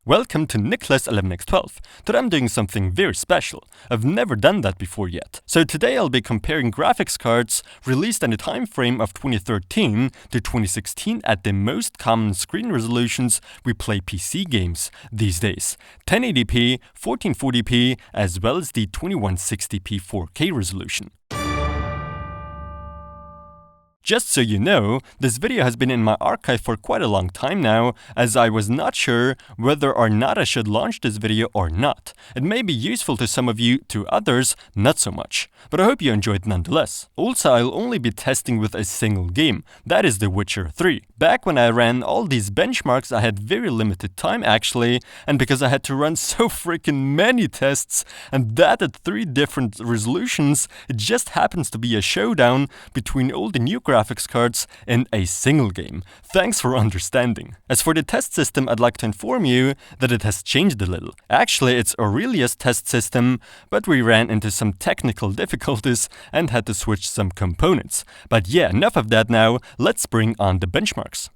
Welcome to Niklas 11x12. Today I'm doing something very special. I've never done that before yet. So today I'll be comparing graphics cards released in the time frame of 2013 to 2016 at the most common screen resolutions we play PC games these days. 1080p, 1440p, as well as the 2160p 4K resolution. Just so you know, this video has been in my archive for quite a long time now, as I was not sure whether or not I should launch this video or not. It may be useful to some of you, to others, not so much. But I hope you enjoyed nonetheless. Also, I'll only be testing with a single game, that is The Witcher 3. Back when I ran all these benchmarks, I had very limited time actually, and because I had to run so freaking many tests, and that at 3 different resolutions, it just happens to be a showdown between old and new graphics cards in a single game. Thanks for understanding. As for the test system, I'd like to inform you that it has changed a little. Actually, it's Aurelia's test system, but we ran into some technical difficulties and had to switch some components. But yeah, enough of that now, let's bring on the benchmarks.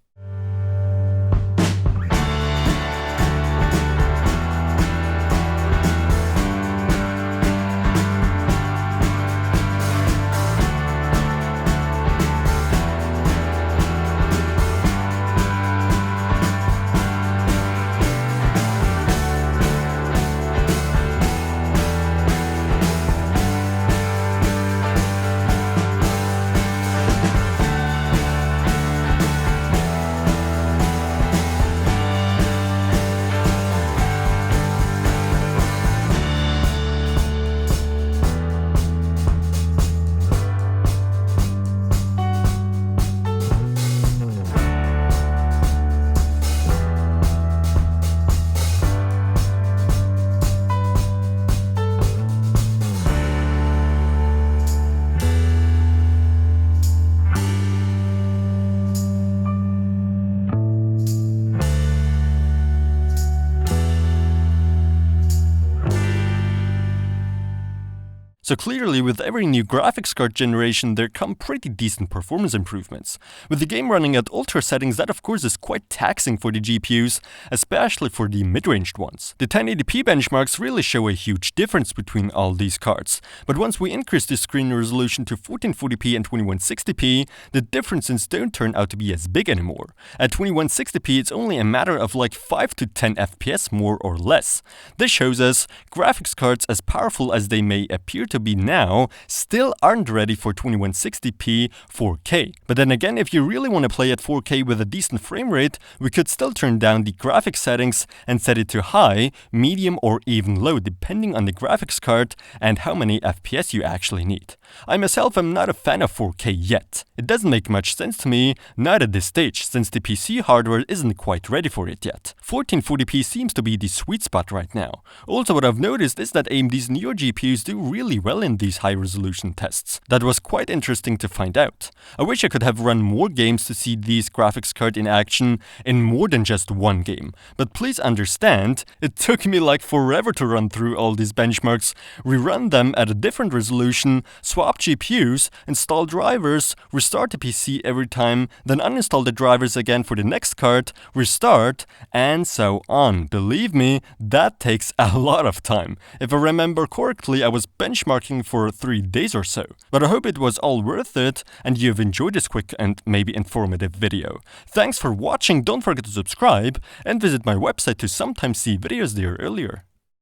So clearly, with every new graphics card generation, there come pretty decent performance improvements. With the game running at ultra settings, that of course is quite taxing for the GPUs, especially for the mid-ranged ones. The 1080p benchmarks really show a huge difference between all these cards, but once we increase the screen resolution to 1440p and 2160p, the differences don't turn out to be as big anymore. At 2160p, it's only a matter of like 5 to 10 FPS more or less. This shows us graphics cards, as powerful as they may appear to be now, still aren't ready for 2160p 4K. But then again, if you really want to play at 4K with a decent frame rate, we could still turn down the graphics settings and set it to high, medium, or even low, depending on the graphics card and how many FPS you actually need. I myself am not a fan of 4K yet. It doesn't make much sense to me, not at this stage, since the PC hardware isn't quite ready for it yet. 1440p seems to be the sweet spot right now. Also, what I've noticed is that AMD's Neo GPUs do really well in these high-resolution tests. That was quite interesting to find out. I wish I could have run more games to see these graphics cards in action in more than just one game. But please understand, it took me like forever to run through all these benchmarks, rerun them at a different resolution, swap GPUs, install drivers, restart the PC every time, then uninstall the drivers again for the next card, restart, and so on. Believe me, that takes a lot of time. If I remember correctly, I was benchmarking for 3 days or so. But I hope it was all worth it and you've enjoyed this quick and maybe informative video. Thanks for watching, don't forget to subscribe and visit my website to sometimes see videos there earlier.